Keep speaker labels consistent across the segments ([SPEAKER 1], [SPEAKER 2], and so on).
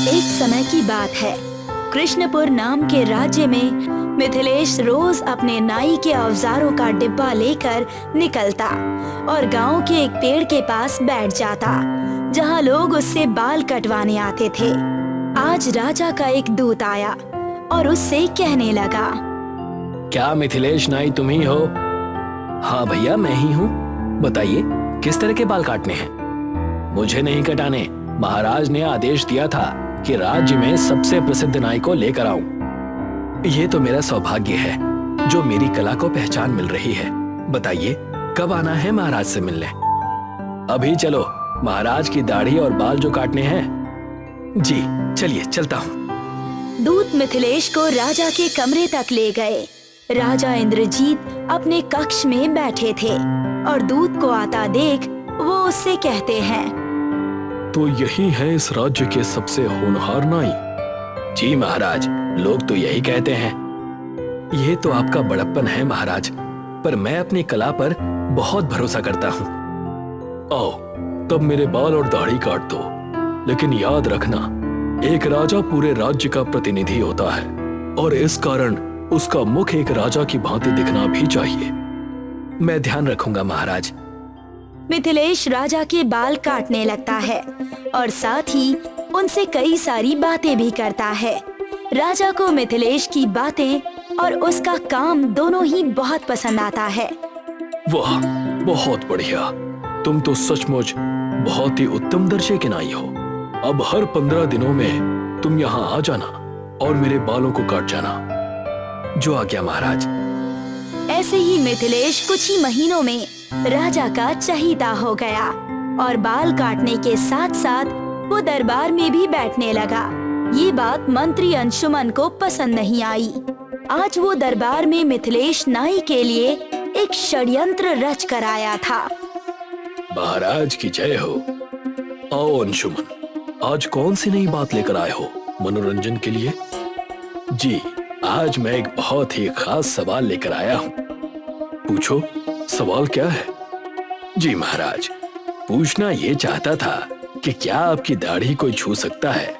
[SPEAKER 1] एक समय की बात है। कृष्णपुर नाम के राज्य में मिथिलेश रोज अपने नाई के औजारों का डिब्बा लेकर निकलता और गांव के एक पेड़ के पास बैठ जाता, जहां लोग उससे बाल कटवाने आते थे। आज राजा का एक दूत आया और उससे कहने लगा,
[SPEAKER 2] क्या मिथिलेश नाई तुम ही हो? हाँ भैया, मैं ही हूँ। बताइए किस तरह के बाल काटने हैं? मुझे नहीं कटाने, महाराज ने आदेश दिया था कि राज्य में सबसे प्रसिद्ध नाई को लेकर आऊं। ये तो मेरा सौभाग्य है जो मेरी कला को पहचान मिल रही है। बताइए कब आना है महाराज से मिलने? अभी चलो, महाराज की दाढ़ी और बाल जो काटने हैं। जी चलिए, चलता हूँ।
[SPEAKER 1] दूत मिथिलेश को राजा के कमरे तक ले गए। राजा इंद्रजीत अपने कक्ष में बैठे थे और दूत को आता देख वो उससे कहते हैं,
[SPEAKER 2] तो यही है इस राज्य के सबसे होनहार नाई? जी महाराज, लोग तो यही कहते हैं। ये तो आपका बड़प्पन है महाराज, पर मैं अपनी कला पर बहुत भरोसा करता हूँ। आओ तब मेरे बाल और दाढ़ी काट दो, लेकिन याद रखना, एक राजा पूरे राज्य का प्रतिनिधि होता है और इस कारण उसका मुख एक राजा की भांति दिखना भी चाहिए। मैं ध्यान रखूंगा महाराज।
[SPEAKER 1] मिथिलेश राजा के बाल काटने लगता है और साथ ही उनसे कई सारी बातें भी करता है। राजा को मिथिलेश की बातें और उसका काम दोनों ही बहुत पसंद आता है।
[SPEAKER 2] वाह, बहुत बढ़िया, तुम तो सचमुच बहुत ही उत्तम दर्जे के नाई हो। अब हर 15 दिनों में तुम यहाँ आ जाना और मेरे बालों को काट जाना। जो आज्ञा महाराज।
[SPEAKER 1] ऐसे ही मिथिलेश कुछ ही महीनों में राजा का चहीता हो गया और बाल काटने के साथ साथ वो दरबार में भी बैठने लगा। ये बात मंत्री अंशुमन को पसंद नहीं आई। आज वो दरबार में मिथिलेश नाई के लिए एक षड्यंत्र रच कर आया था।
[SPEAKER 2] महाराज की जय हो। आओ अंशुमन, आज कौन सी नई बात लेकर आए हो मनोरंजन के लिए? जी, आज मैं एक बहुत ही खास सवाल लेकर आया हूँ। पूछो, सवाल क्या है? जी महाराज, पूछना ये चाहता था कि क्या आपकी दाढ़ी कोई छू सकता है,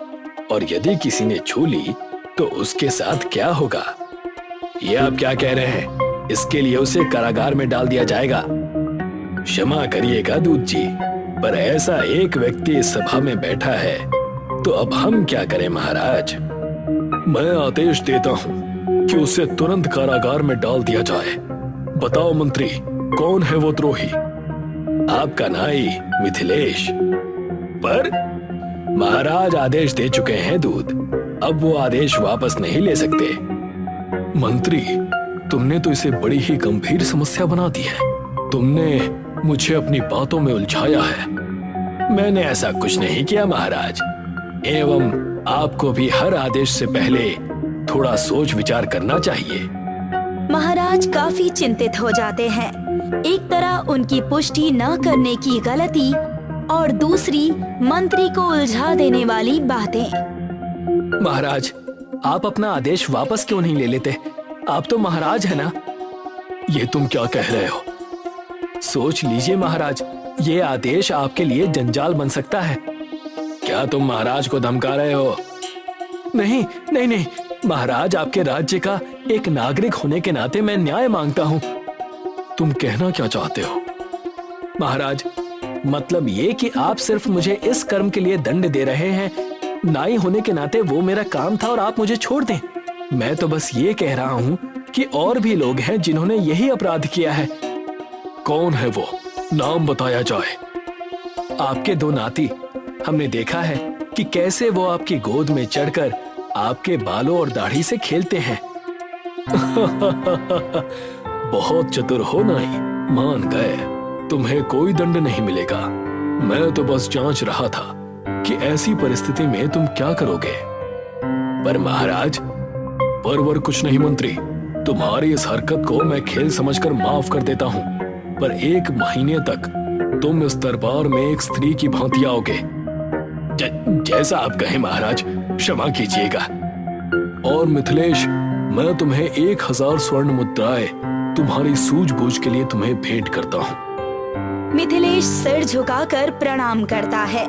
[SPEAKER 2] और यदि किसी ने छू ली तो उसके साथ क्या होगा? ये आप क्या कह रहे हैं? इसके लिए उसे कारागार में डाल दिया जाएगा। क्षमा करिएगा दूत जी, पर ऐसा एक व्यक्ति इस सभा में बैठा है, तो अब हम क्या करें महाराज? मैं आदेश देता हूँ कि उसे तुरंत कारागार में डाल दिया जाए। बताओ मंत्री, कौन है वो द्रोही? आपका नाई मिथिलेश। पर महाराज आदेश दे चुके हैं दूत, अब वो आदेश वापस नहीं ले सकते। मंत्री, तुमने तो इसे बड़ी ही गंभीर समस्या बना दी है। तुमने मुझे अपनी बातों में उलझाया है। मैंने ऐसा कुछ नहीं किया महाराज, एवं आपको भी हर आदेश से पहले थोड़ा सोच विचार करना चाहिए।
[SPEAKER 1] महाराज काफी चिंतित हो जाते हैं। एक तरह उनकी पुष्टि न करने की गलती और दूसरी मंत्री को उलझा देने वाली बातें।
[SPEAKER 2] महाराज, आप अपना आदेश वापस क्यों नहीं ले लेते? आप तो महाराज है ना। ये तुम क्या कह रहे हो? सोच लीजिए महाराज, ये आदेश आपके लिए जंजाल बन सकता है। क्या तुम महाराज को धमका रहे हो? नहीं नहीं नहीं महाराज, आपके राज्य का एक नागरिक होने के नाते मैं न्याय मांगता हूँ। तुम कहना क्या चाहते हो? महाराज, मतलब ये कि आप सिर्फ मुझे इस कर्म के लिए दंड दे रहे हैं। नाई होने के नाते वो मेरा काम था और आप मुझे छोड़ दें। मैं तो बस ये कह रहा हूँ कि और भी लोग हैं जिन्होंने यही अपराध किया है। कौन है वो? नाम बताया जाए। आपके दो नाती। हमने देखा है कि कैसे वो आपकी गोद में चढ़कर आपके बालों और दाढ़ी से खेलते हैं। बहुत चतुर हो नाई, मान गए। तुम्हें कोई दंड नहीं मिलेगा। मैं तो बस जांच रहा था कि ऐसी परिस्थिति में तुम क्या करोगे। पर महाराज, परवर कुछ नहीं मंत्री, तुम्हारी इस हरकत को मैं खेल समझकर माफ कर देता हूँ, पर 1 महीने तक तुम इस दरबार में एक स्त्री की भांति आओगे। जैसा आप कहें महाराज, क्षमा कीजिएगा। और मिथिलेश, मैं तुम्हें 1000 स्वर्ण मुद्राएं तुम्हारी सूझबूझ के लिए तुम्हें भेंट करता हूँ।
[SPEAKER 1] मिथिलेश सिर झुकाकर प्रणाम करता है।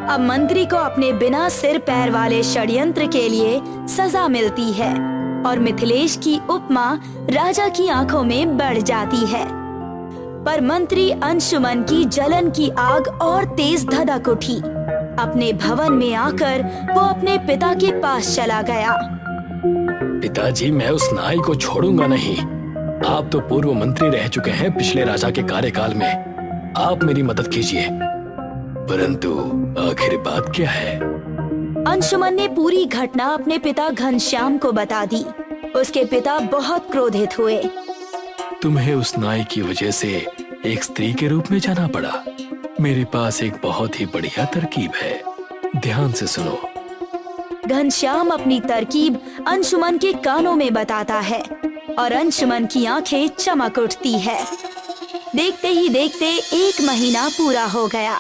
[SPEAKER 1] अब मंत्री को अपने बिना सिर पैर वाले षड्यंत्र के लिए सजा मिलती है और मिथिलेश की उपमा राजा की आंखों में बढ़ जाती है। पर मंत्री अंशुमन की जलन की आग और तेज धधक उठी। अपने भवन में आकर वो अपने पिता के पास चला गया।
[SPEAKER 2] पिताजी, मैं उस नाई को छोड़ूंगा नहीं। आप तो पूर्व मंत्री रह चुके हैं पिछले राजा के कार्यकाल में। आप मेरी मदद कीजिए। परंतु आखिर बात क्या है?
[SPEAKER 1] अंशुमन ने पूरी घटना अपने पिता घनश्याम को बता दी। उसके पिता बहुत क्रोधित हुए।
[SPEAKER 2] तुम्हें उस नाई की वजह से एक स्त्री के रूप में जाना पड़ा। मेरे पास एक बहुत ही बढ़िया तरकीब है, ध्यान से सुनो।
[SPEAKER 1] घनश्याम अपनी तरकीब अंशुमन के कानों में बताता है और अंशुमन की आंखें चमक उठती है। देखते ही देखते 1 महीना पूरा हो गया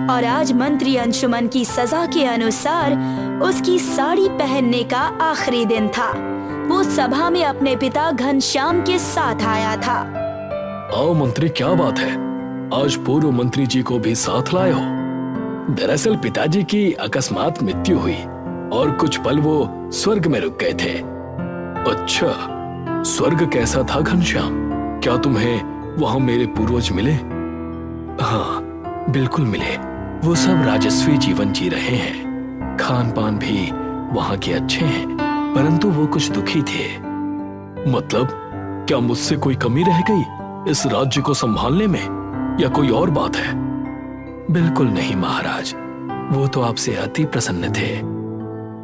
[SPEAKER 1] और आज मंत्री अंशुमन की सजा के अनुसार उसकी साड़ी पहनने का आखिरी दिन था। वो सभा में अपने पिता घनश्याम के साथ आया था।
[SPEAKER 2] आओ मंत्री, क्या बात है? आज पूर्व मंत्री जी को भी साथ लाए हो? दरअसल पिताजी की अकस्मात मृत्यु हुई और कुछ पल वो स्वर्ग में रुक गए थे। अच्छा, स्वर्ग कैसा था घनश्याम? क्या तुम्हें वहाँ मेरे पूर्वज मिले? हाँ, बिल्कुल मिले। वो सब राजस्वी जीवन जी रहे हैं। खान पान भी वहाँ के अच्छे हैं, परंतु वो कुछ दुखी थे। मतलब क्या मुझसे कोई कमी रह गई इस राज्य को संभालने में, या कोई और बात है? बिल्कुल नहीं महाराज, वो तो आपसे अति प्रसन्न थे।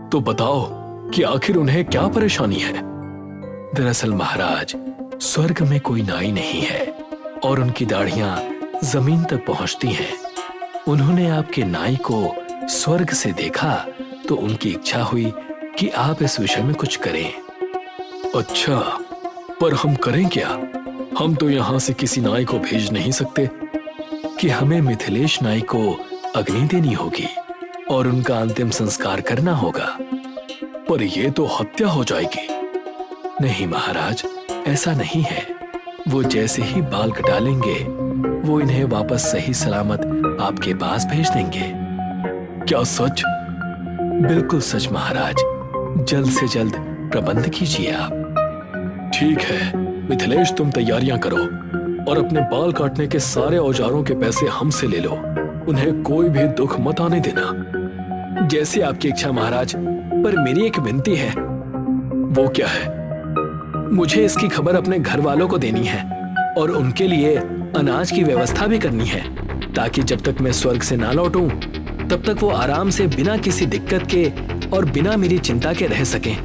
[SPEAKER 2] तो बताओ कि आखिर उन्हें क्या परेशानी है? दरअसल महाराज, स्वर्ग में कोई नाई नहीं है और उनकी दाढ़ियां जमीन तक पहुंचती हैं। उन्होंने आपके नाई को स्वर्ग से देखा तो उनकी इच्छा हुई कि आप इस विषय में कुछ करें। अच्छा, पर हम करें क्या? हम तो यहाँ से किसी नाई को भेज नहीं सकते कि हमें मिथिलेश नाई को अग्नि देनी होगी और उनका अंतिम संस्कार करना होगा। पर यह तो हत्या हो जाएगी। नहीं महाराज, ऐसा नहीं है। वो जैसे ही बाल कटा लेंगे वो इन्हें वापस सही सलामत आपके पास भेज देंगे। क्या सच? बिल्कुल सच महाराज। जल्द से जल्द प्रबंध कीजिए आप। ठीक है मिथिलेश, तुम तैयारियां करो और अपने बाल काटने के सारे औजारों के पैसे हमसे ले लो। उन्हें कोई भी दुख मत आने देना। जैसी आपकी इच्छा महाराज, पर मेरी एक विनती है। वो क्या है? मुझे इसकी खबर अपने घर वालों को देनी है और उनके लिए अनाज की व्यवस्था भी करनी है, ताकि जब तक मैं स्वर्ग से ना लौटूं तब तक वो आराम से बिना किसी दिक्कत के और बिना मेरी चिंता के रह सकें।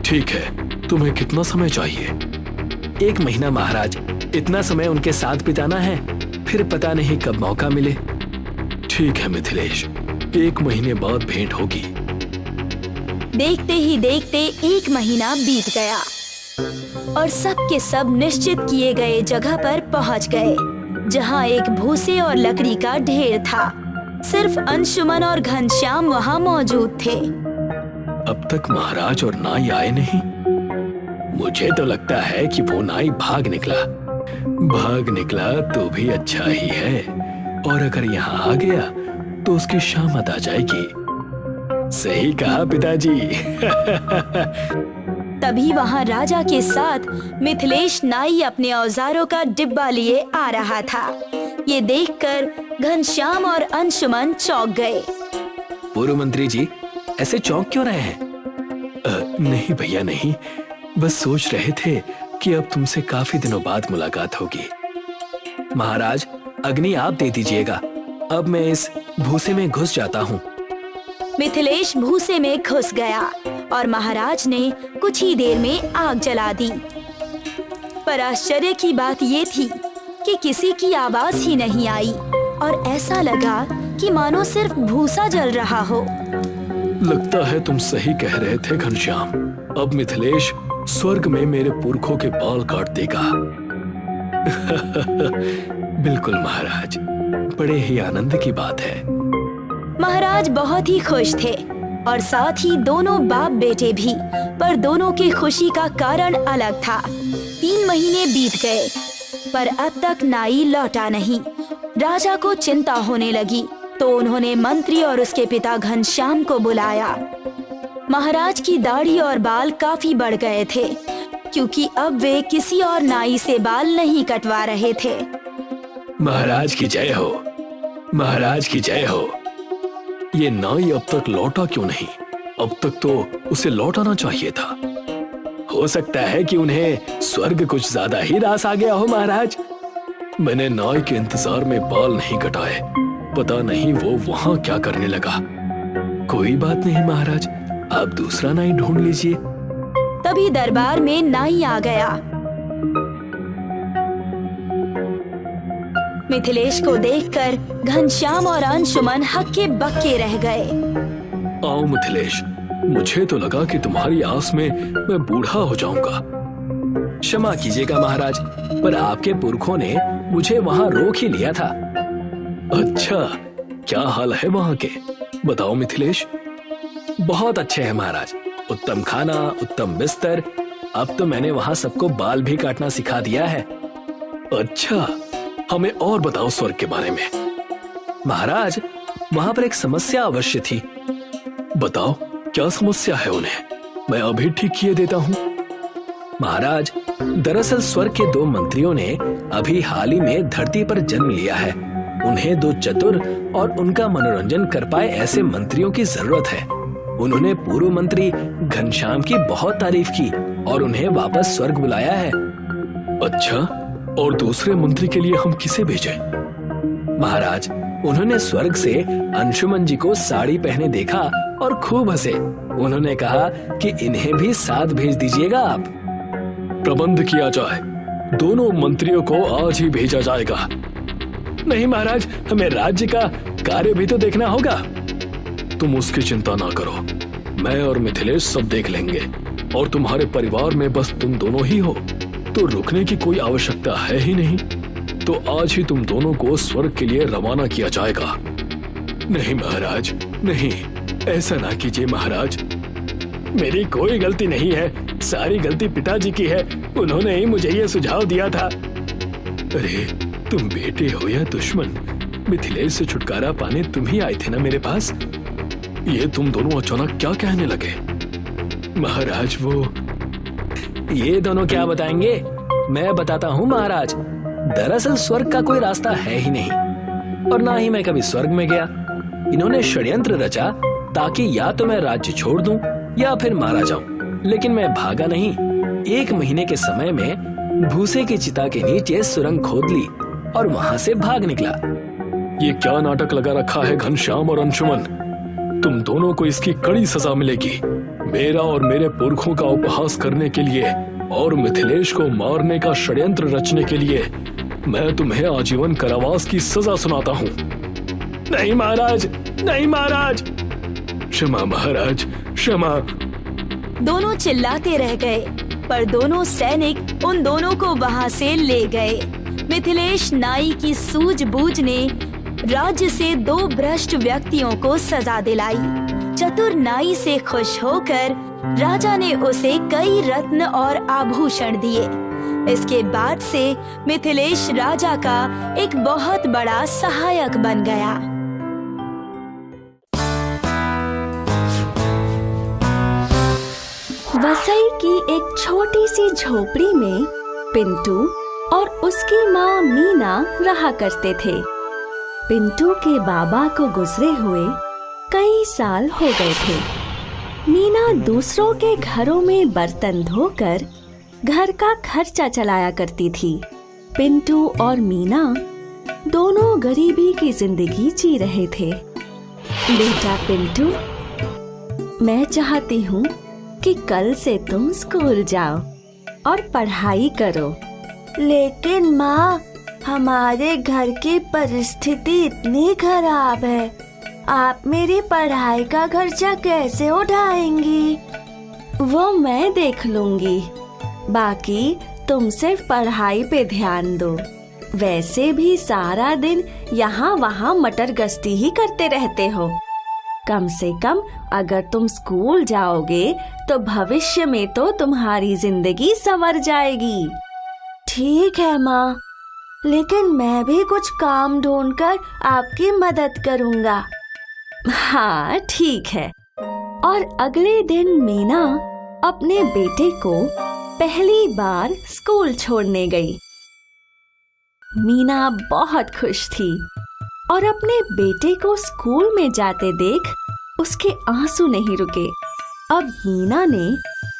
[SPEAKER 2] ठीक है, तुम्हें कितना समय चाहिए? 1 महीना महाराज। इतना समय उनके साथ बिताना है, फिर पता नहीं कब मौका मिले। ठीक है मिथिलेश, 1 महीने बाद भेंट होगी।
[SPEAKER 1] देखते ही देखते 1 महीना बीत गया और सब के सब निश्चित किए गए जगह पर पहुंच गए, जहां एक भूसे और लकड़ी का ढेर था। सिर्फ अंशुमन और घनश्याम वहां मौजूद थे।
[SPEAKER 2] अब तक महाराज और नाई आए नहीं। मुझे तो लगता है कि वो नाई भाग निकला तो भी अच्छा ही है, और अगर यहाँ आ गया तो उसकी शामत आ जाएगी। सही कहा पिताजी।
[SPEAKER 1] तभी वहां राजा के साथ मिथिलेश नाई अपने औजारों का डिब्बा लिए आ रहा था। ये देखकर घनश्याम और अंशुमन चौंक गए।
[SPEAKER 2] पूर्व मंत्री जी, ऐसे चौंक क्यों रहे हैं? नहीं भैया नहीं, बस सोच रहे थे कि अब तुमसे काफी दिनों बाद मुलाकात होगी। महाराज, अग्नि आप दे दीजिएगा। अब मैं इस भूसे में घुस जाता हूँ।
[SPEAKER 1] मिथिलेश भूसे में घुस गया और महाराज ने कुछ ही देर में आग जला दी। पर आश्चर्य की बात ये थी कि किसी की आवाज ही नहीं आई और ऐसा लगा कि मानो सिर्फ भूसा जल रहा हो।
[SPEAKER 2] लगता है तुम सही कह रहे थे घनश्याम। अब मिथिलेश स्वर्ग में मेरे पुरखों के बाल काट देगा। बिल्कुल महाराज, बड़े ही आनंद की बात है।
[SPEAKER 1] महाराज बहुत ही खुश थे और साथ ही दोनों बाप बेटे भी, पर दोनों की खुशी का कारण अलग था। 3 महीने बीत गए पर अब तक नाई लौटा नहीं। राजा को चिंता होने लगी तो तो उन्होंने मंत्री और उसके पिता घनश्याम को बुलाया। महाराज की दाढ़ी और बाल काफी बढ़ गए थे, क्योंकि अब वे किसी और नाई से बाल नहीं कटवा रहे थे।
[SPEAKER 2] महाराज की जय हो, महाराज की जय हो। ये नाई अब तक लौटा क्यों नहीं? अब तक तो उसे लौटाना चाहिए था। हो सकता है कि उन्हें स्वर्ग कुछ ज्यादा ही रास आ गया हो महाराज। मैंने नाई के इंतजार में बाल नहीं कटाए, पता नहीं वो वहां क्या करने लगा। कोई बात नहीं महाराज, आप दूसरा नाई ढूंढ लीजिए।
[SPEAKER 1] तभी दरबार में नाई आ गया। मिथिलेश को देखकर घनश्याम और अंशुमन हक्के बक्के रह गए।
[SPEAKER 2] आओ मिथिलेश, मुझे तो लगा कि तुम्हारी आस में मैं बूढ़ा हो जाऊंगा। क्षमा कीजिएगा महाराज, पर आपके पुरखों ने मुझे वहां रोक ही लिया था। अच्छा, क्या हाल है वहां के? बताओ मिथिलेश। बहुत अच्छे हैं महाराज, उत्तम खाना, उत्तम बिस्तर। अब तो मैंने वहां सबको बाल भी काटना सिखा दिया है। अच्छा, हमें और बताओ स्वर्ग के बारे में। महाराज, वहां पर एक समस्या अवश्य थी। बताओ, क्या समस्या है उन्हें? मैं अभी ठीक किए देता हूँ। महाराज, दरअसल स्वर्ग के 2 मंत्रियों ने अभी हाल ही में धरती पर जन्म लिया है। उन्हें 2 चतुर और उनका मनोरंजन कर पाए ऐसे मंत्रियों की जरूरत है। उन्होंने पूर्व मंत्री घनश्याम की बहुत तारीफ की और उन्हें वापस स्वर्ग बुलाया है। अच्छा, और दूसरे मंत्री के लिए हम किसे भेजें? महाराज, उन्होंने स्वर्ग से अंशुमन जी को साड़ी पहने देखा और खूब हंसे। उन्होंने कहा कि इन्हें भी साथ भेज दीजिएगा आप। प्रबंध किया जाए, दोनों मंत्रियों को आज ही भेजा जाएगा। नहीं महाराज, हमें राज्य का कार्य भी तो देखना होगा। तुम उसकी चिंता ना करो, मैं और मिथिलेश सब देख लेंगे। और तुम्हारे परिवार में बस तुम दोनों ही हो, तो रुकने की कोई आवश्यकता है ही नहीं। तो आज ही तुम दोनों को स्वर्ग के लिए रवाना किया जाएगा। नहीं महाराज, नहीं, ऐसा ना कीजिए महाराज। मेरी कोई गलती नहीं है, सारी गलती पिताजी की है। उन्होंने ही मुझे ये सुझाव दिया था। अरे, तुम बेटे हो या दुश्मन, मिथिलेश से छुटकारा पाने तुम ही आए थे ना मेरे पास। ये तुम दोनों अचानक क्या कहने लगे? महाराज, वो ये दोनों क्या बताएंगे? मैं बताता हूँ महाराज। दरअसल स्वर्ग का कोई रास्ता है ही नहीं, और ना ही मैं कभी स्वर्ग में गया। इन्होंने षड्यंत्र रचा ताकि या तो मैं राज्य छोड़ दूं या फिर मारा जाऊं, लेकिन मैं भागा नहीं। 1 महीने के समय में भूसे की चिता के नीचे सुरंग खोद ली और वहां से भाग निकला। ये क्या नाटक लगा रखा है घनश्याम और अंशुमन? तुम दोनों को इसकी कड़ी सजा मिलेगी। मेरा और मेरे पुरखों का उपहास करने के लिए और मिथिलेश को मारने का षड्यंत्र रचने के लिए मैं तुम्हें आजीवन कारावास की सजा सुनाता हूँ। नहीं महाराज, नहीं महाराज। क्षमा महाराज, क्षमा।
[SPEAKER 1] दोनों चिल्लाते रह गए, पर दोनों सैनिक उन दोनों को वहां से ले गए। मिथिलेश नाई की सूझबूझ ने राज्य से 2 भ्रष्ट व्यक्तियों को सजा दिलाई। चतुर नाई से खुश होकर राजा ने उसे कई रत्न और आभूषण दिए। इसके बाद से मिथिलेश राजा का एक बहुत बड़ा सहायक बन गया।
[SPEAKER 3] वसई की एक छोटी सी झोपड़ी में पिंटू और उसकी माँ मीना रहा करते थे। पिंटू के बाबा को गुजरे हुए कई साल हो गए थे। मीना दूसरों के घरों में बर्तन धोकर घर का खर्चा चलाया करती थी। पिंटू और मीना दोनों गरीबी की जिंदगी जी रहे थे। बेटा पिंटू, मैं चाहती हूँ कि कल से तुम स्कूल जाओ और पढ़ाई करो।
[SPEAKER 4] लेकिन माँ, हमारे घर की परिस्थिति इतनी खराब है, आप मेरी पढ़ाई का खर्चा कैसे उठाएंगी?
[SPEAKER 3] वो मैं देख लूंगी। बाकी तुम सिर्फ पढ़ाई पे ध्यान दो। वैसे भी सारा दिन यहाँ वहाँ मटर गश्ती ही करते रहते हो। कम से कम अगर तुम स्कूल जाओगे तो भविष्य में तो तुम्हारी जिंदगी संवर जाएगी।
[SPEAKER 4] ठीक है माँ, लेकिन मैं भी कुछ काम ढूंढकर आपकी मदद करूंगा।
[SPEAKER 3] हाँ ठीक है। और अगले दिन मीना अपने बेटे को पहली बार स्कूल छोड़ने गई। मीना बहुत खुश थी और अपने बेटे को स्कूल में जाते देख उसके आंसू नहीं रुके। अब मीना ने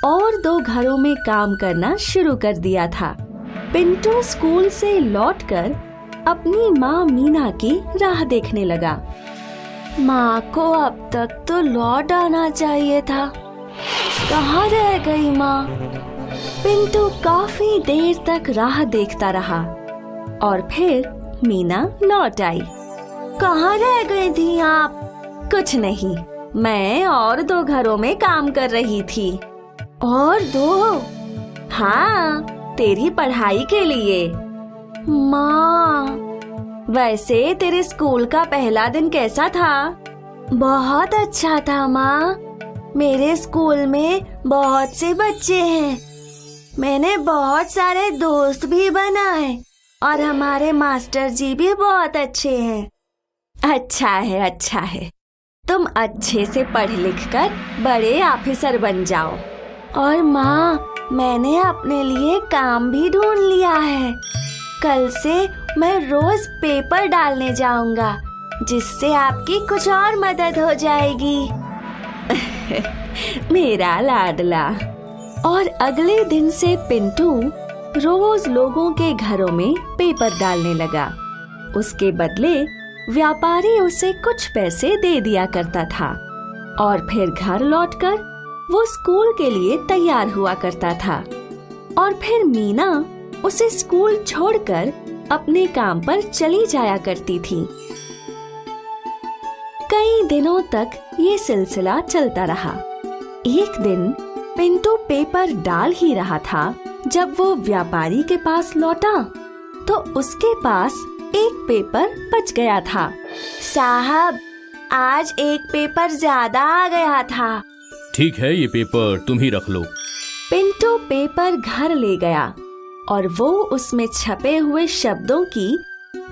[SPEAKER 3] और 2 घरों में काम करना शुरू कर दिया था। पिंटू स्कूल से लौटकर अपनी माँ मीना की राह देखने लगा।
[SPEAKER 4] माँ को अब तक तो लौट आना चाहिए था। कहाँ रह गई माँ?
[SPEAKER 3] पिंटू काफी देर तक राह देखता रहा और फिर मीना लौट आई।
[SPEAKER 4] कहाँ रह गई थी आप?
[SPEAKER 3] कुछ नहीं, मैं और 2 घरों में काम कर रही थी।
[SPEAKER 4] और 2?
[SPEAKER 3] हाँ, तेरी पढ़ाई के लिए।
[SPEAKER 4] माँ,
[SPEAKER 3] वैसे तेरे स्कूल का पहला दिन कैसा था?
[SPEAKER 4] बहुत अच्छा था माँ। मेरे स्कूल में बहुत से बच्चे हैं। मैंने बहुत सारे दोस्त भी बनाए और हमारे मास्टर जी भी बहुत अच्छे हैं।
[SPEAKER 3] अच्छा है, अच्छा है। तुम अच्छे से पढ़ लिख कर बड़े ऑफिसर बन जाओ।
[SPEAKER 4] और माँ, मैंने अपने लिए काम भी ढूंढ लिया है। कल से मैं रोज पेपर डालने जाऊंगा, जिससे आपकी कुछ और मदद हो जाएगी।
[SPEAKER 3] मेरा लाडला। और अगले दिन से पिंटू रोज लोगों के घरों में पेपर डालने लगा। उसके बदले व्यापारी उसे कुछ पैसे दे दिया करता था और फिर घर लौटकर वो स्कूल के लिए तैयार हुआ करता था। और फिर मीना उसे स्कूल छोड़कर अपने काम पर चली जाया करती थी। कई दिनों तक ये सिलसिला चलता रहा। एक दिन पिंटू पेपर डाल ही रहा था जब वो व्यापारी के पास लौटा तो उसके पास एक पेपर बच गया था।
[SPEAKER 4] साहब, आज एक पेपर ज्यादा आ गया था।
[SPEAKER 5] ठीक है, ये पेपर तुम ही रख लो।
[SPEAKER 3] पिंटू पेपर घर ले गया और वो उसमें छपे हुए शब्दों की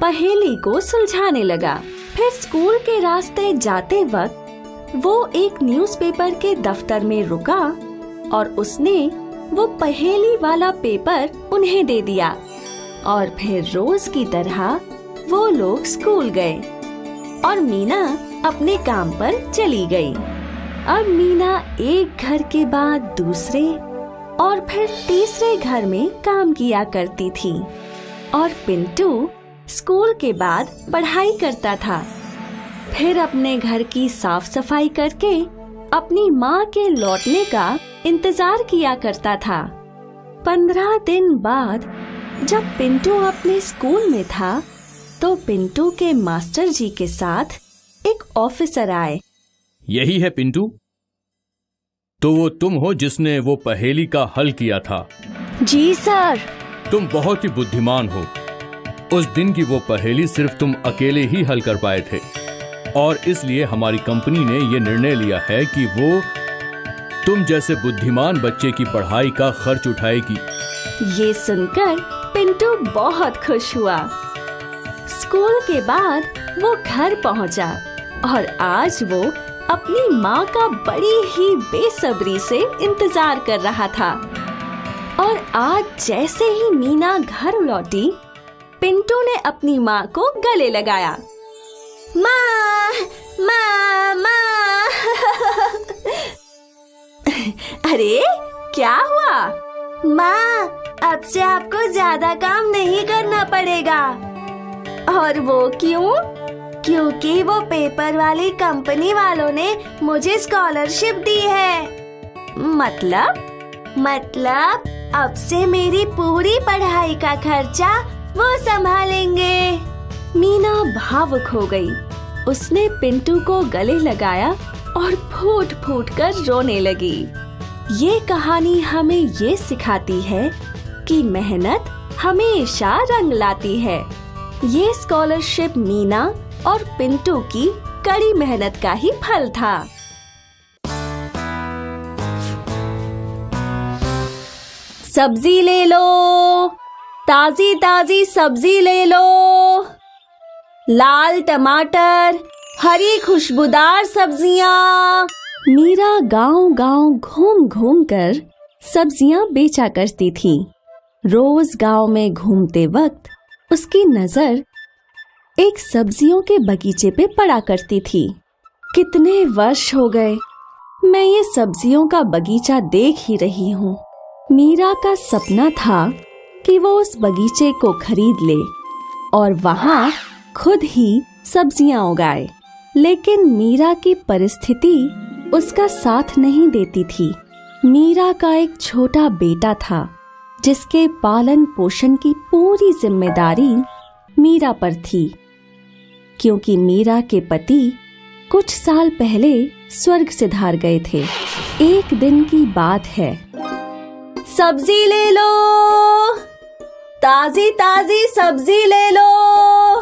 [SPEAKER 3] पहेली को सुलझाने लगा। फिर स्कूल के रास्ते जाते वक्त वो एक न्यूज़पेपर के दफ्तर में रुका और उसने वो पहेली वाला पेपर उन्हें दे दिया और फिर रोज की तरह वो लोग स्कूल गए और मीना अपने काम पर चली गई। अब मीना एक घर के बाद दूसरे और फिर तीसरे घर में काम किया करती थी और पिंटू स्कूल के बाद पढ़ाई करता था। फिर अपने घर की साफ सफाई करके अपनी माँ के लौटने का इंतजार किया करता था। 15 दिन बाद जब पिंटू अपने स्कूल में था तो पिंटू के मास्टर जी के साथ एक ऑफिसर आए।
[SPEAKER 5] यही है पिंटू? तो वो तुम हो जिसने वो पहेली का हल किया था?
[SPEAKER 4] जी सर।
[SPEAKER 5] तुम बहुत ही बुद्धिमान हो। उस दिन की वो पहेली सिर्फ तुम अकेले ही हल कर पाए थे और इसलिए हमारी कंपनी ने ये निर्णय लिया है कि वो तुम जैसे बुद्धिमान बच्चे की पढ़ाई का खर्च उठाएगी।
[SPEAKER 3] ये सुनकर पिंटू बहुत खुश हुआ। स्कूल के बाद वो घर पहुंचा और आज वो अपनी माँ का बड़ी ही बेसब्री से इंतजार कर रहा था। और आज जैसे ही मीना घर लौटी, पिंटू ने अपनी माँ को गले लगाया।
[SPEAKER 4] माँ, माँ, माँ।
[SPEAKER 3] अरे क्या हुआ?
[SPEAKER 4] माँ, अब से आपको ज्यादा काम नहीं करना पड़ेगा।
[SPEAKER 3] और वो क्यों?
[SPEAKER 4] क्योंकि वो पेपर वाली कंपनी वालों ने मुझे स्कॉलरशिप दी है। मतलब अब से मेरी पूरी पढ़ाई का खर्चा वो संभालेंगे।
[SPEAKER 3] मीना भावुक हो गई। उसने पिंटू को गले लगाया और फूट फूट कर रोने लगी। ये कहानी हमें ये सिखाती है कि मेहनत हमेशा रंग लाती है। ये स्कॉलरशिप मीना और पिंटू की कड़ी मेहनत का ही फल था।
[SPEAKER 1] सब्जी ले लो,
[SPEAKER 3] ताजी ताजी सब्जी ले लो, लाल टमाटर, हरी खुशबूदार सब्जियां। मीरा गांव-गांव घूम-घूम कर सब्जियां बेचा करती थी। रोज गांव में घूमते वक्त उसकी नजर एक सब्जियों के बगीचे पे पड़ा करती थी। कितने वर्ष हो गए मैं ये सब्जियों का बगीचा देख ही रही हूँ। मीरा का सपना था कि वो उस बगीचे को खरीद ले और वहाँ खुद ही सब्जियां उगाए, लेकिन मीरा की परिस्थिति उसका साथ नहीं देती थी। मीरा का एक छोटा बेटा था जिसके पालन पोषण की पूरी जिम्मेदारी मीरा पर थी, क्योंकि मीरा के पति कुछ साल पहले स्वर्ग सिधार गए थे। एक दिन की बात है। सब्जी ले लो, ताजी ताजी सब्जी ले लो,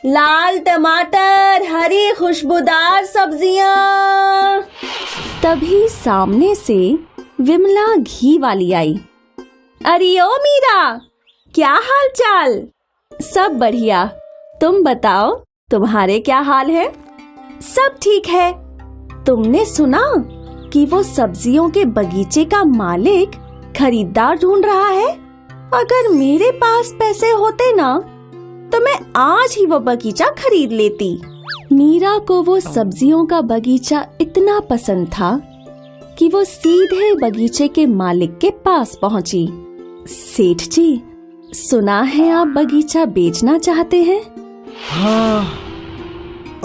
[SPEAKER 3] लाल टमाटर, हरी खुशबूदार सब्जियां। तभी सामने से विमला घी वाली आई। अरे ओ मीरा, क्या हाल चाल? सब बढ़िया, तुम बताओ तुम्हारे क्या हाल है? सब ठीक है। तुमने सुना कि वो सब्जियों के बगीचे का मालिक खरीदार ढूंढ रहा है? अगर मेरे पास पैसे होते ना तो मैं आज ही वो बगीचा खरीद लेती। मीरा को वो सब्जियों का बगीचा इतना पसंद था कि वो सीधे बगीचे के मालिक के पास पहुंची। सेठ जी, सुना है आप बगीचा बेचना चाहते हैं?
[SPEAKER 6] हाँ,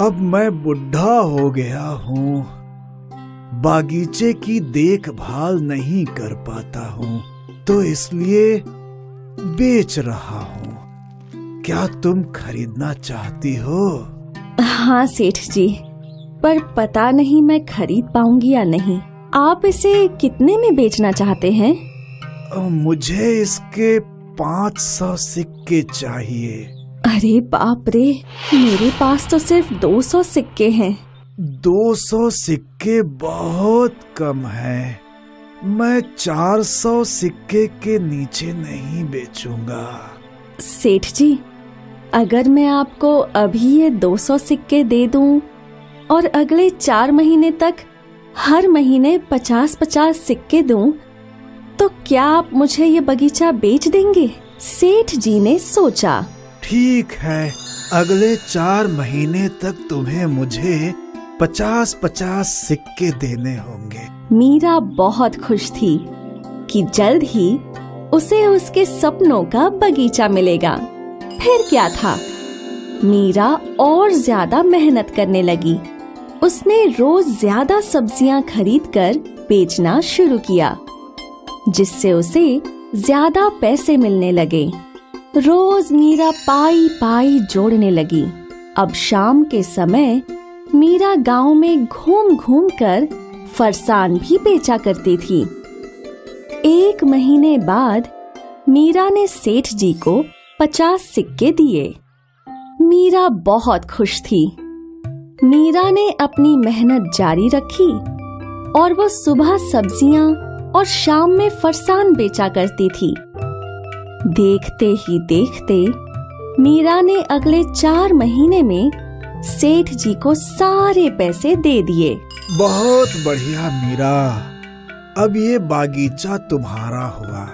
[SPEAKER 6] अब मैं बुढ़ा हो गया हूँ, बागीचे की देखभाल नहीं कर पाता हूँ, तो इसलिए बेच रहा हूँ। क्या तुम खरीदना चाहती हो?
[SPEAKER 3] हाँ सेठ जी, पर पता नहीं मैं खरीद पाऊंगी या नहीं। आप इसे कितने में बेचना चाहते हैं?
[SPEAKER 6] मुझे इसके 500 सिक्के चाहिए।
[SPEAKER 3] अरे बाप रे, मेरे पास तो सिर्फ 200 सिक्के हैं।
[SPEAKER 6] 200 सिक्के बहुत कम है। मैं 400 सिक्के के नीचे नहीं बेचूंगा।
[SPEAKER 3] सेठ जी, अगर मैं आपको अभी ये 200 सिक्के दे दूं और अगले 4 महीने तक हर महीने 50-50 सिक्के दूं, तो क्या आप मुझे ये बगीचा बेच देंगे? सेठ जी ने सोचा।
[SPEAKER 6] ठीक है, अगले 4 महीने तक तुम्हें मुझे 50-50 सिक्के देने होंगे।
[SPEAKER 3] मीरा बहुत खुश थी कि जल्द ही उसे उसके सपनों का बगीचा मिलेगा। फिर क्या था, मीरा और ज्यादा मेहनत करने लगी। उसने रोज ज्यादा सब्जियां खरीदकर बेचना शुरू किया, जिससे उसे ज्यादा पैसे मिलने लगे। रोज मीरा पाई पाई जोड़ने लगी। अब शाम के समय मीरा गांव में घूम घूम कर फरसान भी बेचा करती थी। 1 महीने बाद मीरा ने सेठ जी को 50 सिक्के दिए। मीरा बहुत खुश थी। मीरा ने अपनी मेहनत जारी रखी और वो सुबह सब्जियां और शाम में फरसान बेचा करती थी। देखते ही देखते मीरा ने अगले 4 महीने में सेठ जी को सारे पैसे दे दिए।
[SPEAKER 6] बहुत बढ़िया मीरा, अब ये बागीचा तुम्हारा हुआ,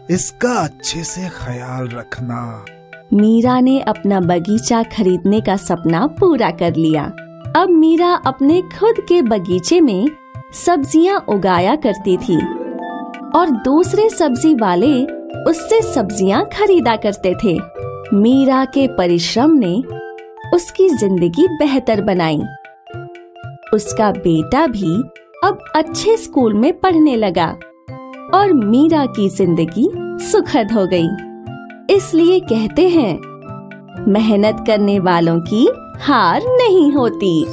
[SPEAKER 6] इसका अच्छे से ख्याल रखना।
[SPEAKER 3] मीरा ने अपना बगीचा खरीदने का सपना पूरा कर लिया। अब मीरा अपने खुद के बगीचे में सब्जियां उगाया करती थी और दूसरे सब्जी वाले उससे सब्जियां खरीदा करते थे। मीरा के परिश्रम ने उसकी जिंदगी बेहतर बनाई। उसका बेटा भी अब अच्छे स्कूल में पढ़ने लगा और मीरा की जिंदगी सुखद हो गई। इसलिए कहते हैं, मेहनत करने वालों की हार नहीं होती।